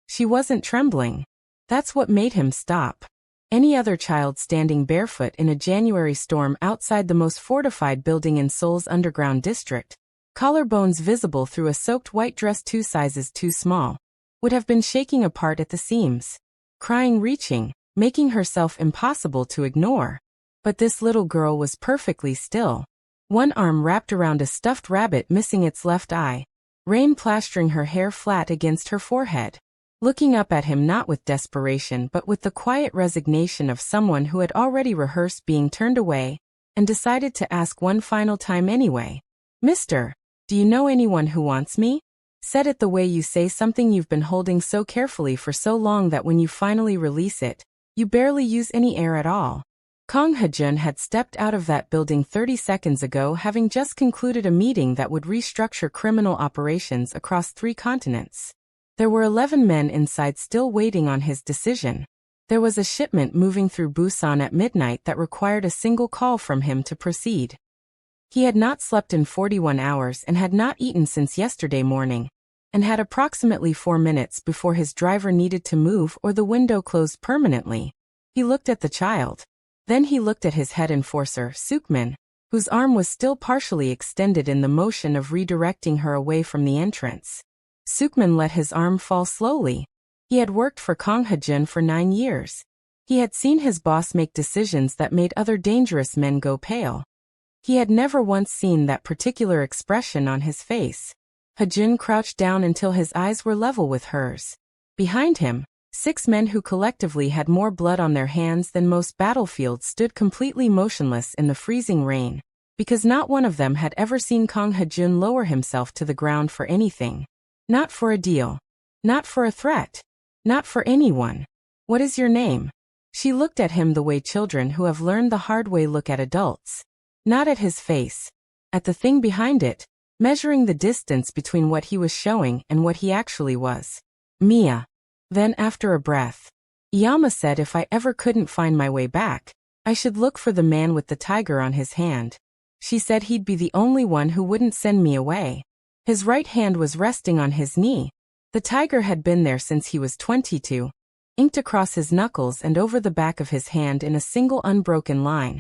She wasn't trembling. That's what made him stop. Any other child standing barefoot in a January storm outside the most fortified building in Seoul's underground district, collarbones visible through a soaked white dress 2 sizes too small, would have been shaking apart at the seams, crying, reaching, making herself impossible to ignore. But this little girl was perfectly still. One arm wrapped around a stuffed rabbit missing its left eye, rain plastering her hair flat against her forehead. Looking up at him not with desperation but with the quiet resignation of someone who had already rehearsed being turned away, and decided to ask one final time anyway. "Mister, do you know anyone who wants me?" Said it the way you say something you've been holding so carefully for so long that when you finally release it, you barely use any air at all. Kang Hajoon had stepped out of that building 30 seconds ago, having just concluded a meeting that would restructure criminal operations across 3 continents. There were 11 men inside still waiting on his decision. There was a shipment moving through Busan at midnight that required a single call from him to proceed. He had not slept in 41 hours and had not eaten since yesterday morning, and had approximately 4 minutes before his driver needed to move or the window closed permanently. He looked at the child. Then he looked at his head enforcer, Seokmin, whose arm was still partially extended in the motion of redirecting her away from the entrance. Seokmin let his arm fall slowly. He had worked for Kang Hajoon for 9 years. He had seen his boss make decisions that made other dangerous men go pale. He had never once seen that particular expression on his face. Hajoon crouched down until his eyes were level with hers. Behind him, 6 men who collectively had more blood on their hands than most battlefields stood completely motionless in the freezing rain, because not one of them had ever seen Kang Hajoon lower himself to the ground for anything. Not for a deal. Not for a threat. Not for anyone. "What is your name?" She looked at him the way children who have learned the hard way look at adults. Not at his face. At the thing behind it, measuring the distance between what he was showing and what he actually was. "Mia." Then after a breath, "Yama said if I ever couldn't find my way back, I should look for the man with the tiger on his hand. She said he'd be the only one who wouldn't send me away." His right hand was resting on his knee. The tiger had been there since he was 22, inked across his knuckles and over the back of his hand in a single unbroken line.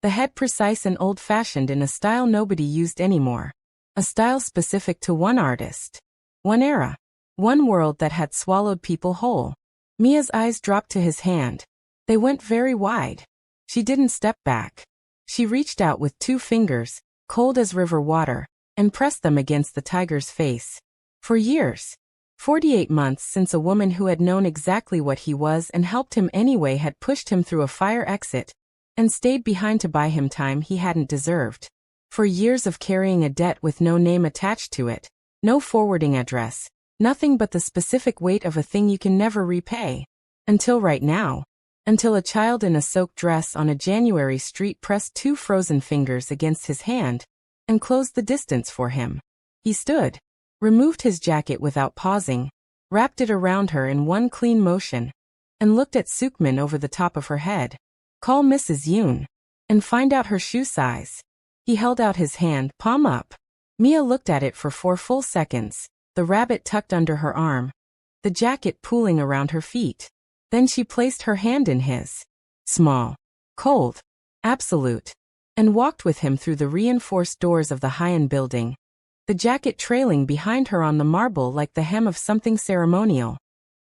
The head precise and old-fashioned in a style nobody used anymore. A style specific to one artist. One era. One world that had swallowed people whole. Mia's eyes dropped to his hand. They went very wide. She didn't step back. She reached out with 2 fingers, cold as river water, and pressed them against the tiger's face. For years. 48 months since a woman who had known exactly what he was and helped him anyway had pushed him through a fire exit, and stayed behind to buy him time he hadn't deserved. For years of carrying a debt with no name attached to it, no forwarding address, nothing but the specific weight of a thing you can never repay. Until right now. Until a child in a soaked dress on a January street pressed 2 frozen fingers against his hand, and closed the distance for him. He stood, removed his jacket without pausing, wrapped it around her in one clean motion, and looked at Seokmin over the top of her head. "Call Mrs. Yoon, and find out her shoe size." He held out his hand, palm up. Mia looked at it for 4 full seconds, the rabbit tucked under her arm, the jacket pooling around her feet. Then she placed her hand in his. Small, cold, absolute, and walked with him through the reinforced doors of the high-end building, the jacket trailing behind her on the marble like the hem of something ceremonial.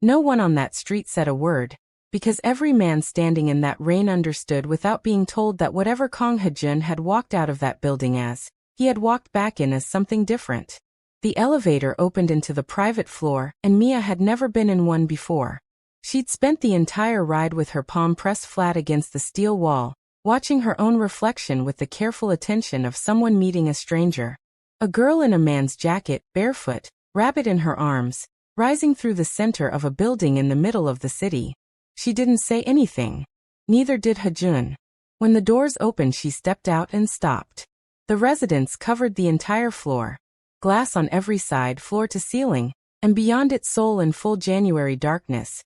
No one on that street said a word, because every man standing in that rain understood without being told that whatever Kang Hajoon had walked out of that building as, he had walked back in as something different. The elevator opened into the private floor, and Mia had never been in one before. She'd spent the entire ride with her palm pressed flat against the steel wall, watching her own reflection with the careful attention of someone meeting a stranger. A girl in a man's jacket, barefoot, rabbit in her arms, rising through the center of a building in the middle of the city. She didn't say anything. Neither did Hajoon. When the doors opened, she stepped out and stopped. The residence covered the entire floor. Glass on every side, floor to ceiling, and beyond it Seoul in full January darkness.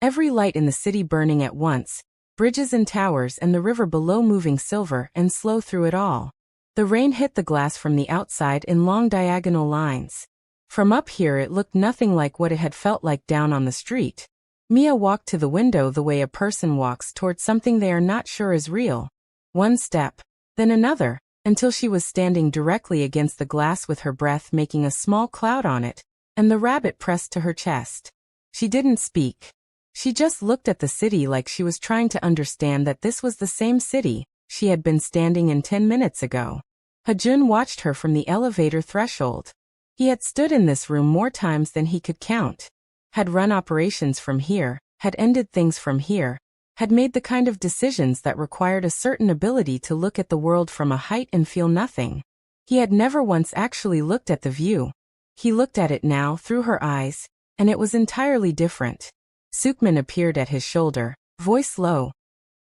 Every light in the city burning at once, bridges and towers and the river below moving silver and slow through it all. The rain hit the glass from the outside in long diagonal lines. From up here it looked nothing like what it had felt like down on the street. Mia walked to the window the way a person walks toward something they are not sure is real. One step, then another, until she was standing directly against the glass with her breath making a small cloud on it, and the rabbit pressed to her chest. She didn't speak. She just looked at the city like she was trying to understand that this was the same city she had been standing in 10 minutes ago. Hajoon watched her from the elevator threshold. He had stood in this room more times than he could count, had run operations from here, had ended things from here, had made the kind of decisions that required a certain ability to look at the world from a height and feel nothing. He had never once actually looked at the view. He looked at it now through her eyes, and it was entirely different. Sukman appeared at his shoulder, voice low,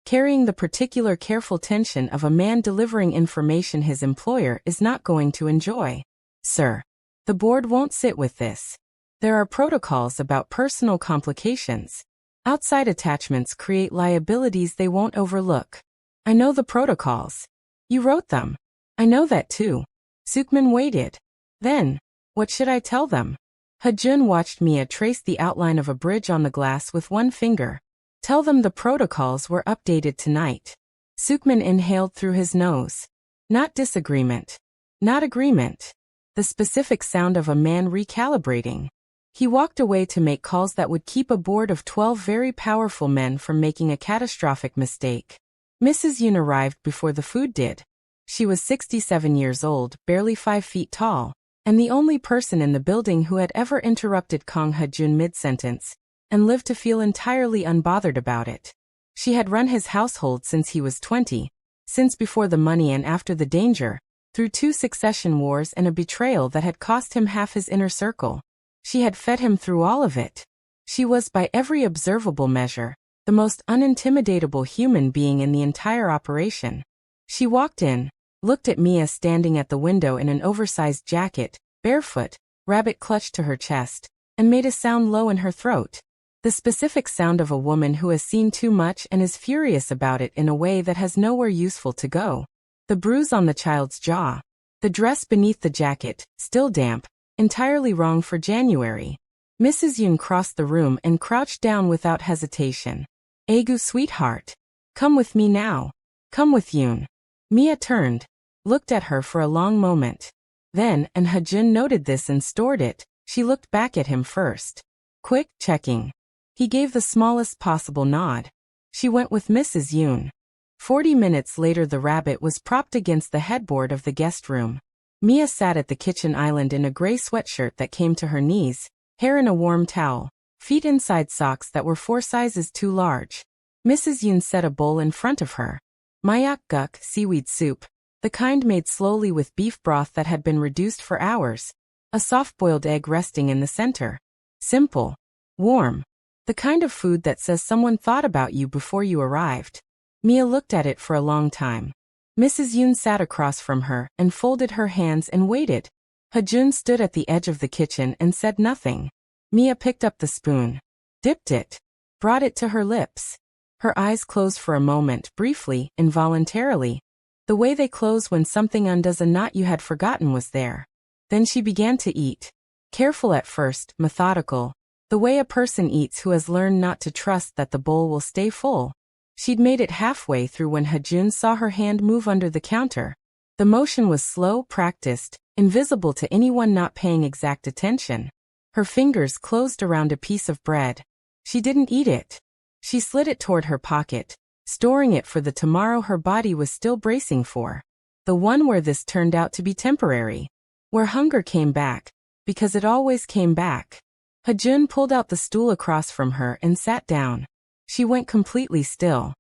carrying the particular careful tension of a man delivering information his employer is not going to enjoy. Sir, the board won't sit with this. There are protocols about personal complications. Outside attachments create liabilities they won't overlook. I know the protocols. You wrote them. I know that too. Sukman waited. Then, what should I tell them? Hajoon watched Mia trace the outline of a bridge on the glass with one finger. Tell them the protocols were updated tonight. Sukman inhaled through his nose. Not disagreement. Not agreement. The specific sound of a man recalibrating. He walked away to make calls that would keep a board of 12 very powerful men from making a catastrophic mistake. Mrs. Yoon arrived before the food did. She was 67 years old, barely 5 feet tall, and the only person in the building who had ever interrupted Kang Hajoon mid-sentence, and lived to feel entirely unbothered about it. She had run his household since he was 20, since before the money and after the danger, through 2 succession wars and a betrayal that had cost him half his inner circle. She had fed him through all of it. She was, by every observable measure, the most unintimidatable human being in the entire operation. She walked in, looked at Mia standing at the window in an oversized jacket, barefoot, rabbit clutched to her chest, and made a sound low in her throat. The specific sound of a woman who has seen too much and is furious about it in a way that has nowhere useful to go. The bruise on the child's jaw. The dress beneath the jacket, still damp, entirely wrong for January. Mrs. Yoon crossed the room and crouched down without hesitation. Agu sweetheart. Come with me now. Come with Yoon. Mia turned, looked at her for a long moment. Then, and Hajoon noted this and stored it, she looked back at him first. Quick, checking. He gave the smallest possible nod. She went with Mrs. Yoon. 40 minutes later the rabbit was propped against the headboard of the guest room. Mia sat at the kitchen island in a gray sweatshirt that came to her knees, hair in a warm towel, feet inside socks that were 4 sizes too large. Mrs. Yoon set a bowl in front of her. Mayak guk seaweed soup, the kind made slowly with beef broth that had been reduced for hours. A soft-boiled egg resting in the center. Simple. Warm. The kind of food that says someone thought about you before you arrived. Mia looked at it for a long time. Mrs. Yoon sat across from her and folded her hands and waited. Hajoon stood at the edge of the kitchen and said nothing. Mia picked up the spoon, dipped it, brought it to her lips. Her eyes closed for a moment, briefly, involuntarily. The way they close when something undoes a knot you had forgotten was there. Then she began to eat. Careful at first, methodical. The way a person eats who has learned not to trust that the bowl will stay full. She'd made it halfway through when Hajoon saw her hand move under the counter. The motion was slow, practiced, invisible to anyone not paying exact attention. Her fingers closed around a piece of bread. She didn't eat it. She slid it toward her pocket, storing it for the tomorrow her body was still bracing for. The one where this turned out to be temporary. Where hunger came back, because it always came back. Hajoon pulled out the stool across from her and sat down. She went completely still.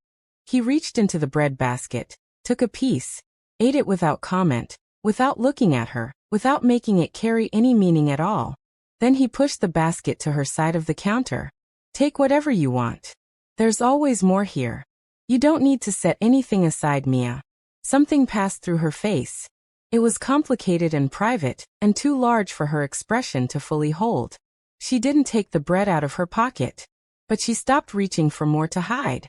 He reached into the bread basket, took a piece, ate it without comment, without looking at her, without making it carry any meaning at all. Then he pushed the basket to her side of the counter. Take whatever you want. There's always more here. You don't need to set anything aside, Mia. Something passed through her face. It was complicated and private, and too large for her expression to fully hold. She didn't take the bread out of her pocket. But she stopped reaching for more to hide.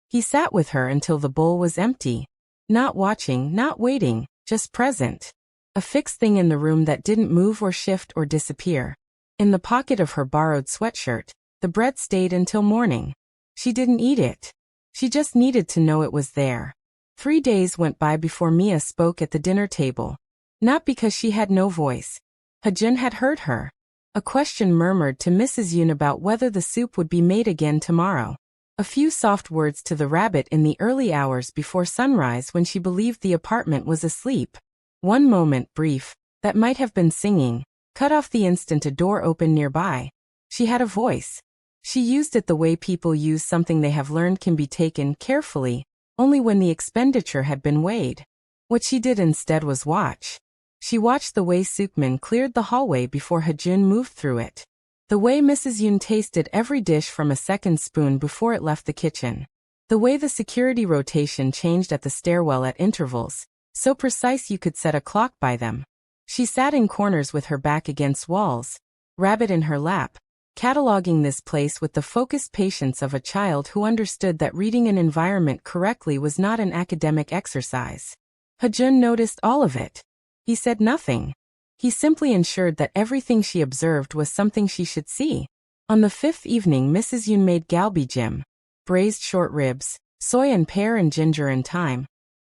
He sat with her until the bowl was empty. Not watching, not waiting, just present. a fixed thing in the room that didn't move or shift or disappear. In the pocket of her borrowed sweatshirt, the bread stayed until morning. She didn't eat it. She just needed to know it was there. 3 days went by before Mia spoke at the dinner table. Not because she had no voice. Hajoon had heard her. A question murmured to Mrs. Yoon about whether the soup would be made again tomorrow. A few soft words to the rabbit in the early hours before sunrise when she believed the apartment was asleep. One moment, brief, that might have been singing, cut off the instant a door opened nearby. She had a voice. She used it the way people use something they have learned can be taken carefully, only when the expenditure had been weighed. What she did instead was watch. She watched the way Sukmin cleared the hallway before Hajoon moved through it. The way Mrs. Yoon tasted every dish from a second spoon before it left the kitchen. The way the security rotation changed at the stairwell at intervals, so precise you could set a clock by them. She sat in corners with her back against walls, rabbit in her lap, cataloging this place with the focused patience of a child who understood that reading an environment correctly was not an academic exercise. Hajoon noticed all of it. He said nothing. He simply ensured that everything she observed was something she should see. On the 5th evening, Mrs. Yoon made galbi-jim, braised short ribs, soy and pear and ginger and thyme.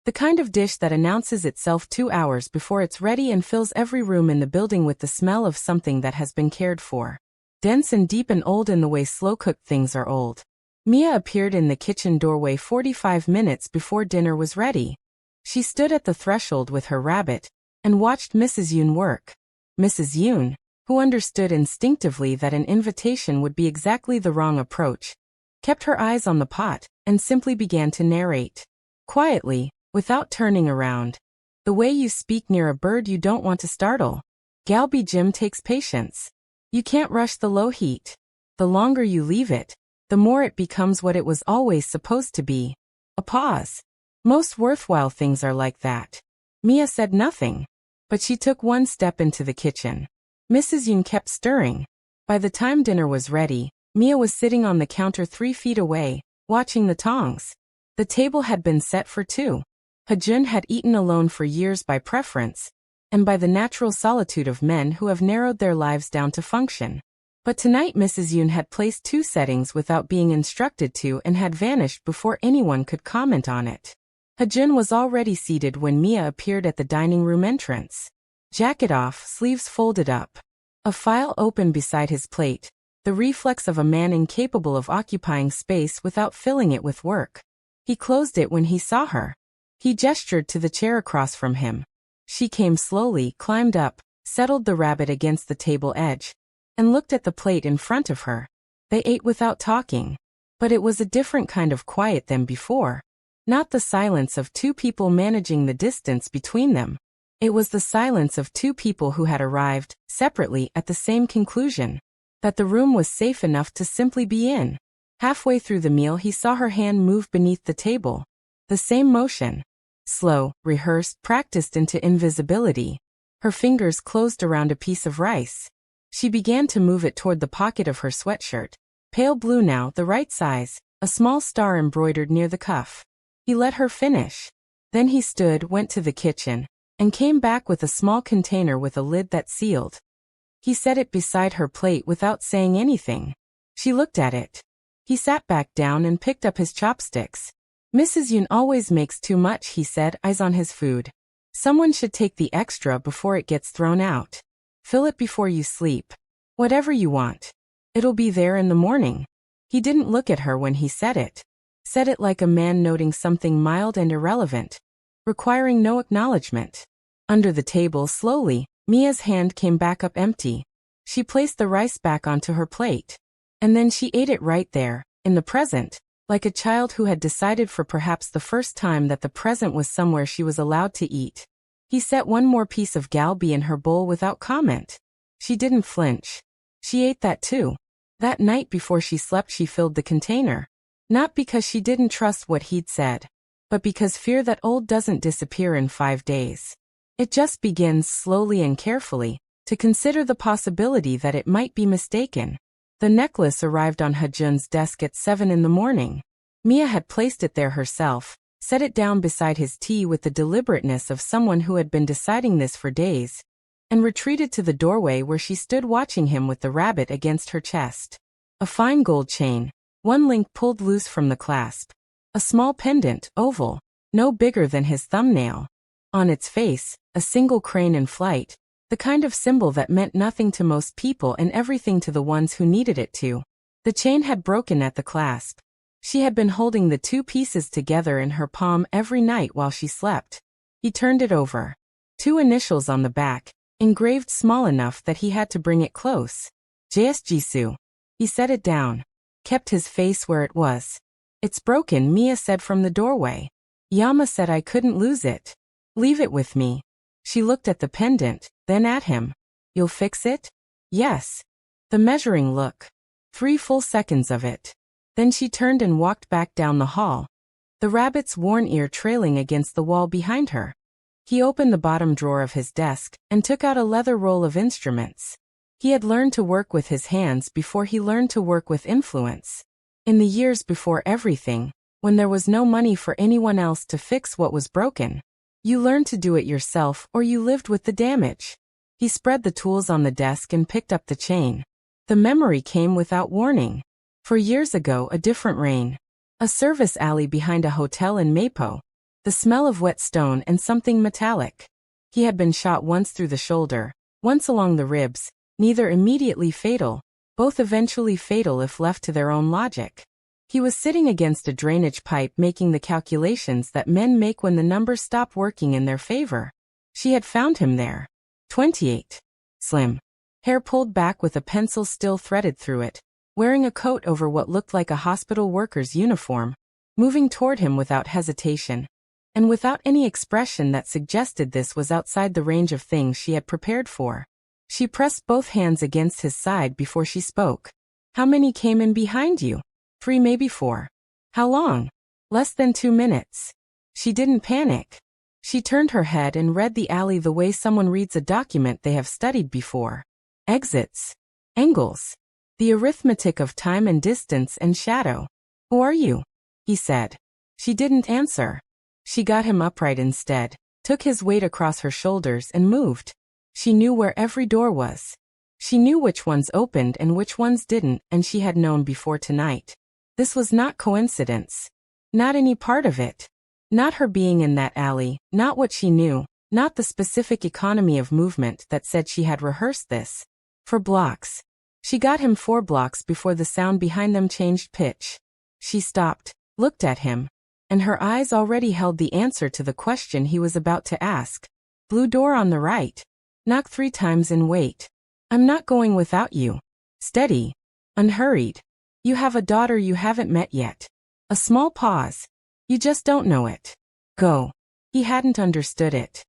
The kind of dish that announces itself 2 hours before it's ready and fills every room in the building with the smell of something that has been cared for. Dense and deep and old in the way slow-cooked things are old. Mia appeared in the kitchen doorway 45 minutes before dinner was ready. She stood at the threshold with her rabbit and watched Mrs. Yoon work. Mrs. Yoon, who understood instinctively that an invitation would be exactly the wrong approach, kept her eyes on the pot and simply began to narrate. Quietly, without turning around. The way you speak near a bird you don't want to startle. Galbi-jim takes patience. You can't rush the low heat. The longer you leave it, the more it becomes what it was always supposed to be. A pause. Most worthwhile things are like that. Mia said nothing, but she took one step into the kitchen. Mrs. Yoon kept stirring. By the time dinner was ready, Mia was sitting on the counter 3 feet away, watching the tongs. The table had been set for 2. Hajoon had eaten alone for years by preference, and by the natural solitude of men who have narrowed their lives down to function. But tonight Mrs. Yoon had placed 2 settings without being instructed to and had vanished before anyone could comment on it. Hajoon was already seated when Mia appeared at the dining room entrance. Jacket off, sleeves folded up. A file open beside his plate, the reflex of a man incapable of occupying space without filling it with work. He closed it when he saw her. He gestured to the chair across from him. She came slowly, climbed up, settled the rabbit against the table edge, and looked at the plate in front of her. They ate without talking. But it was a different kind of quiet than before. Not the silence of 2 people managing the distance between them. It was the silence of 2 people who had arrived, separately, at the same conclusion. That the room was safe enough to simply be in. Halfway through the meal he saw her hand move beneath the table. The same motion. Slow, rehearsed, practiced into invisibility. Her fingers closed around a piece of rice. She began to move it toward the pocket of her sweatshirt. Pale blue now, the right size, a small star embroidered near the cuff. He let her finish. Then he stood, went to the kitchen, and came back with a small container with a lid that sealed. He set it beside her plate without saying anything. She looked at it. He sat back down and picked up his chopsticks. Mrs. Yoon always makes too much, he said, eyes on his food. Someone should take the extra before it gets thrown out. Fill it before you sleep. Whatever you want. It'll be there in the morning. He didn't look at her when he said it. Said it like a man noting something mild and irrelevant, requiring no acknowledgement. Under the table, slowly, Mia's hand came back up empty. She placed the rice back onto her plate. And then she ate it right there, in the present. Like a child who had decided for perhaps the first time that the present was somewhere she was allowed to eat. He set one more piece of galbi in her bowl without comment. She didn't flinch. She ate that too. That night before she slept she filled the container. Not because she didn't trust what he'd said, but because fear that old doesn't disappear in 5 days. It just begins slowly and carefully, to consider the possibility that it might be mistaken. The necklace arrived on Hajoon's desk at 7 in the morning. Mia had placed it there herself, set it down beside his tea with the deliberateness of someone who had been deciding this for days, and retreated to the doorway where she stood watching him with the rabbit against her chest. A fine gold chain, one link pulled loose from the clasp. A small pendant, oval, no bigger than his thumbnail. On its face, a single crane in flight, the kind of symbol that meant nothing to most people and everything to the ones who needed it to. The chain had broken at the clasp. She had been holding the two pieces together in her palm every night while she slept. He turned it over. Two initials on the back, engraved small enough that he had to bring it close. JS Jisoo. He set it down. Kept his face where it was. It's broken, Mia said from the doorway. Yama said I couldn't lose it. Leave it with me. She looked at the pendant, then at him. You'll fix it? Yes. The measuring look. 3 full seconds of it. Then she turned and walked back down the hall, the rabbit's worn ear trailing against the wall behind her. He opened the bottom drawer of his desk and took out a leather roll of instruments. He had learned to work with his hands before he learned to work with influence. In the years before everything, when there was no money for anyone else to fix what was broken, you learned to do it yourself or you lived with the damage. He spread the tools on the desk and picked up the chain. The memory came without warning. For years ago, a different rain. A service alley behind a hotel in Mapo. The smell of wet stone and something metallic. He had been shot once through the shoulder, once along the ribs, neither immediately fatal, both eventually fatal if left to their own logic. He was sitting against a drainage pipe making the calculations that men make when the numbers stop working in their favor. She had found him there. 28. Slim. Hair pulled back with a pencil still threaded through it. Wearing a coat over what looked like a hospital worker's uniform, moving toward him without hesitation, and without any expression that suggested this was outside the range of things she had prepared for. She pressed both hands against his side before she spoke. How many came in behind you? 3, maybe 4. How long? Less than 2 minutes. She didn't panic. She turned her head and read the alley the way someone reads a document they have studied before. Exits. Angles. The arithmetic of time and distance and shadow. Who are you? He said. She didn't answer. She got him upright instead, took his weight across her shoulders and moved. She knew where every door was. She knew which ones opened and which ones didn't, and she had known before tonight. This was not coincidence. Not any part of it. Not her being in that alley, not what she knew, not the specific economy of movement that said she had rehearsed this. For blocks. She got him 4 blocks before the sound behind them changed pitch. She stopped, looked at him, and her eyes already held the answer to the question he was about to ask. Blue door on the right. Knock 3 times and wait. I'm not going without you. Steady. Unhurried. You have a daughter you haven't met yet. A small pause. You just don't know it. Go. He hadn't understood it.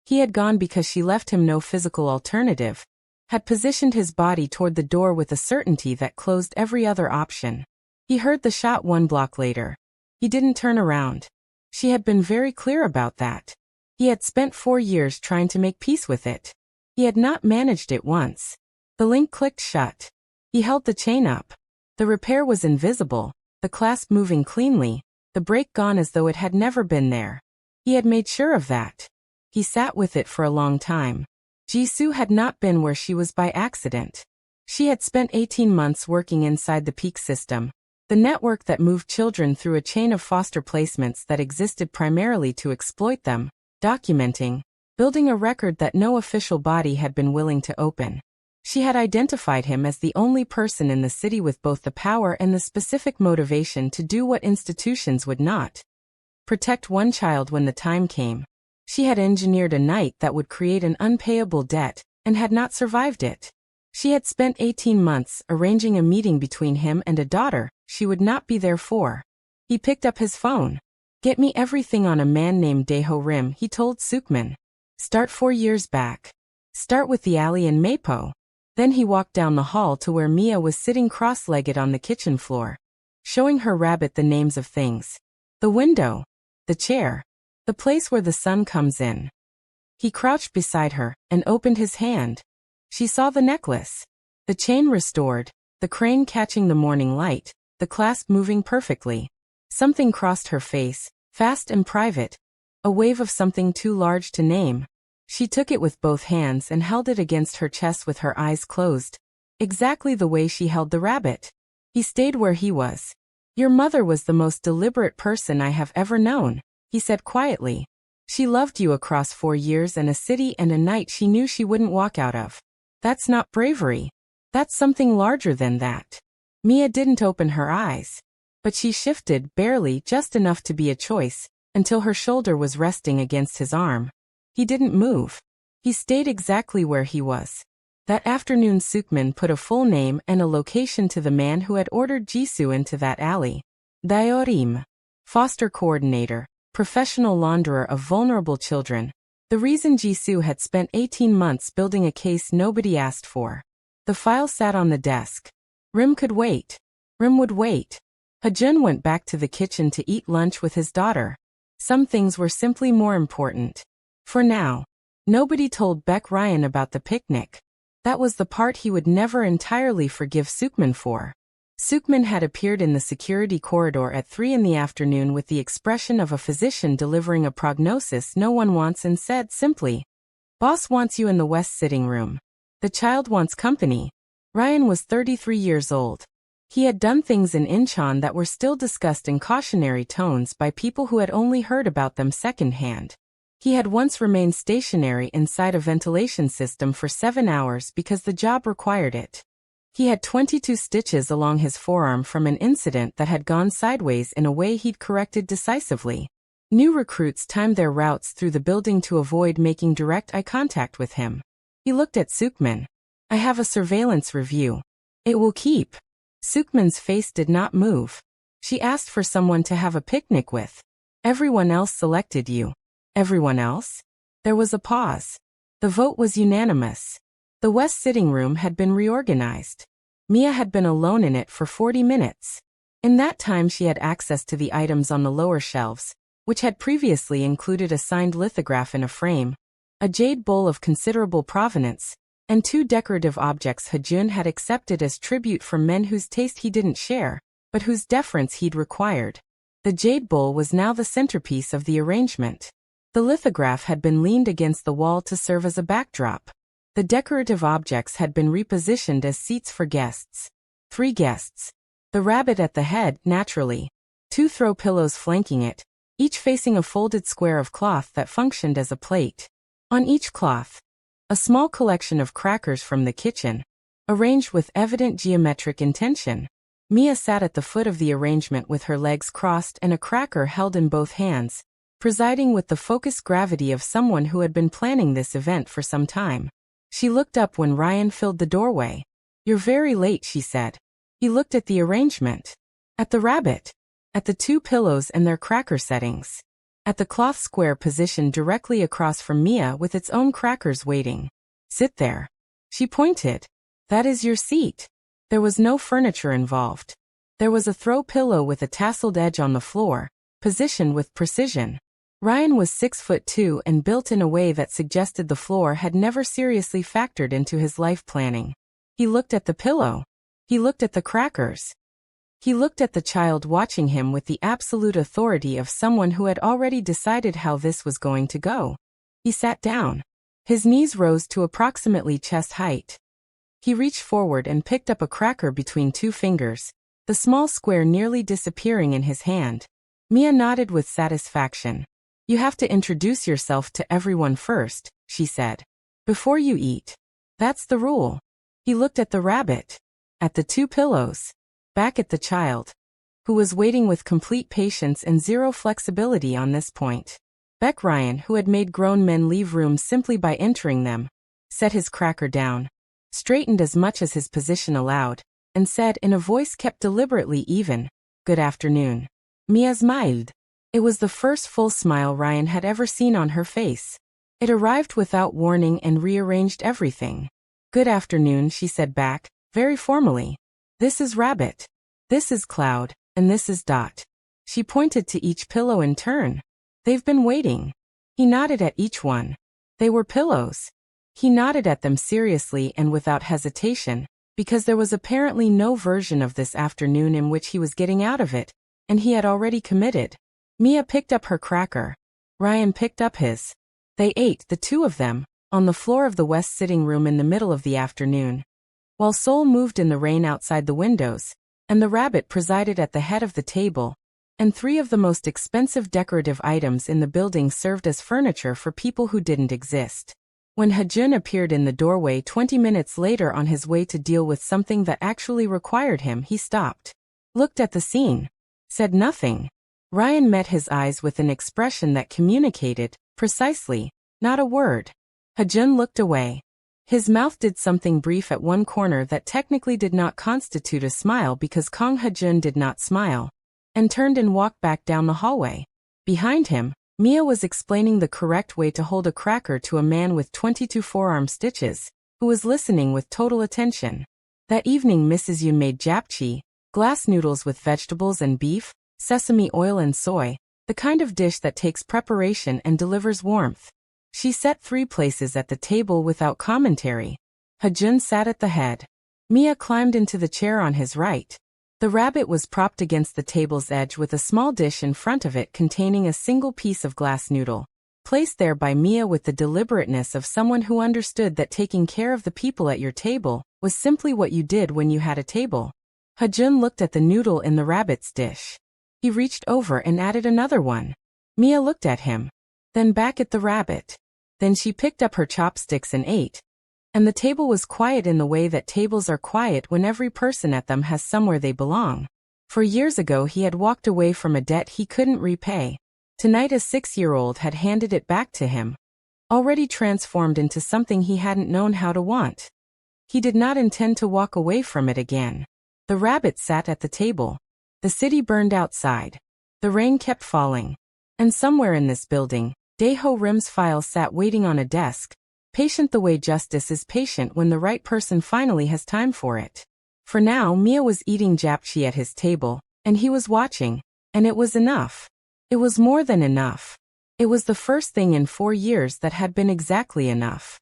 He had gone because she left him no physical alternative. Had positioned his body toward the door with a certainty that closed every other option. He heard the shot 1 block later. He didn't turn around. She had been very clear about that. He had spent 4 years trying to make peace with it. He had not managed it once. The link clicked shut. He held the chain up. The repair was invisible, the clasp moving cleanly, the break gone as though it had never been there. He had made sure of that. He sat with it for a long time. Jisoo had not been where she was by accident. She had spent 18 months working inside the Peak system, the network that moved children through a chain of foster placements that existed primarily to exploit them, documenting, building a record that no official body had been willing to open. She had identified him as the only person in the city with both the power and the specific motivation to do what institutions would not. Protect one child when the time came. She had engineered a night that would create an unpayable debt, and had not survived it. She had spent 18 months arranging a meeting between him and a daughter she would not be there for. He picked up his phone. Get me everything on a man named Daeho Rim, he told Sukman. Start 4 years back. Start with the alley in Mapo. Then he walked down the hall to where Mia was sitting cross-legged on the kitchen floor, showing her rabbit the names of things. The window. The chair. The place where the sun comes in. He crouched beside her and opened his hand. She saw the necklace. The chain restored, the crane catching the morning light, the clasp moving perfectly. Something crossed her face, Fast and private. A wave of something too large to name. She took it with both hands and held it against her chest with her eyes closed. Exactly the way she held the rabbit. He stayed where he was. Your mother was the most deliberate person I have ever known, he said quietly. She loved you across 4 years and a city and a night she knew she wouldn't walk out of. That's not bravery. That's something larger than that. Mia didn't open her eyes. But she shifted, barely, just enough to be a choice, until her shoulder was resting against his arm. He didn't move. He stayed exactly where he was. That afternoon Sukman put a full name and a location to the man who had ordered Jisoo into that alley. Dayorim. Foster coordinator, professional launderer of vulnerable children. The reason Jisoo had spent 18 months building a case nobody asked for. The file sat on the desk. Rim could wait. Rim would wait. Hajoon went back to the kitchen to eat lunch with his daughter. Some things were simply more important. For now. Nobody told Baek Ryan about the picnic. That was the part he would never entirely forgive Sukman for. Sukman had appeared in the security corridor at 3 in the afternoon with the expression of a physician delivering a prognosis no one wants and said simply, "Boss wants you in the west sitting room. The child wants company." Ryan was 33 years old. He had done things in Incheon that were still discussed in cautionary tones by people who had only heard about them secondhand. He had once remained stationary inside a ventilation system for 7 hours because the job required it. He had 22 stitches along his forearm from an incident that had gone sideways in a way he'd corrected decisively. New recruits timed their routes through the building to avoid making direct eye contact with him. He looked at Sukman. "I have a surveillance review. It will keep." Sukman's face did not move. "She asked for someone to have a picnic with. Everyone else selected you." Everyone else? There was a pause. The vote was unanimous. The west sitting room had been reorganized. Mia had been alone in it for 40 minutes. In that time she had access to the items on the lower shelves, which had previously included a signed lithograph in a frame, a jade bowl of considerable provenance, and 2 decorative objects Hajoon had accepted as tribute from men whose taste he didn't share, but whose deference he'd required. The jade bowl was now the centerpiece of the arrangement. The lithograph had been leaned against the wall to serve as a backdrop. The decorative objects had been repositioned as seats for guests. 3 guests. The rabbit at the head, naturally. 2 throw pillows flanking it, each facing a folded square of cloth that functioned as a plate. On each cloth, a small collection of crackers from the kitchen, arranged with evident geometric intention. Mia sat at the foot of the arrangement with her legs crossed and a cracker held in both hands, presiding with the focused gravity of someone who had been planning this event for some time. She looked up when Ryan filled the doorway. "You're very late," she said. He looked at the arrangement. At the rabbit. At the 2 pillows and their cracker settings. At the cloth square positioned directly across from Mia with its own crackers waiting. "Sit there." She pointed. "That is your seat." There was no furniture involved. There was a throw pillow with a tasseled edge on the floor, positioned with precision. Ryan was 6'2" and built in a way that suggested the floor had never seriously factored into his life planning. He looked at the pillow. He looked at the crackers. He looked at the child watching him with the absolute authority of someone who had already decided how this was going to go. He sat down. His knees rose to approximately chest height. He reached forward and picked up a cracker between 2 fingers, the small square nearly disappearing in his hand. Mia nodded with satisfaction. "You have to introduce yourself to everyone first," she said. "Before you eat. That's the rule." He looked at the rabbit. At the 2 pillows. Back at the child, who was waiting with complete patience and zero flexibility on this point. Baek Ryan, who had made grown men leave rooms simply by entering them, set his cracker down, straightened as much as his position allowed, and said in a voice kept deliberately even, "Good afternoon." Mia smiled. It was the first full smile Ryan had ever seen on her face. It arrived without warning and rearranged everything. "Good afternoon," she said back, very formally. "This is Rabbit. This is Cloud, and this is Dot." She pointed to each pillow in turn. "They've been waiting." He nodded at each one. They were pillows. He nodded at them seriously and without hesitation, because there was apparently no version of this afternoon in which he was getting out of it, and he had already committed. Mia picked up her cracker. Ryan picked up his. They ate, the two of them, on the floor of the west sitting room in the middle of the afternoon. While Seoul moved in the rain outside the windows, and the rabbit presided at the head of the table, and 3 of the most expensive decorative items in the building served as furniture for people who didn't exist. When Hajoon appeared in the doorway 20 minutes later on his way to deal with something that actually required him, he stopped, looked at the scene, said nothing. Ryan met his eyes with an expression that communicated, precisely, not a word. Hajoon looked away. His mouth did something brief at one corner that technically did not constitute a smile because Kang Hajoon did not smile, and turned and walked back down the hallway. Behind him, Mia was explaining the correct way to hold a cracker to a man with 22 forearm stitches, who was listening with total attention. That evening Mrs. Yoon made japchae, glass noodles with vegetables and beef, sesame oil and soy, the kind of dish that takes preparation and delivers warmth. She set 3 places at the table without commentary. Hajoon sat at the head. Mia climbed into the chair on his right. The rabbit was propped against the table's edge with a small dish in front of it containing a single piece of glass noodle, placed there by Mia with the deliberateness of someone who understood that taking care of the people at your table was simply what you did when you had a table. Hajoon looked at the noodle in the rabbit's dish. He reached over and added another one. Mia looked at him, then back at the rabbit. Then she picked up her chopsticks and ate. And the table was quiet in the way that tables are quiet when every person at them has somewhere they belong. For years ago he had walked away from a debt he couldn't repay. Tonight a 6-year-old had handed it back to him, already transformed into something he hadn't known how to want. He did not intend to walk away from it again. The rabbit sat at the table. The city burned outside. The rain kept falling. And somewhere in this building, Daeho Rim's file sat waiting on a desk, patient the way justice is patient when the right person finally has time for it. For now Mia was eating japchae at his table, and he was watching, and it was enough. It was more than enough. It was the first thing in 4 years that had been exactly enough.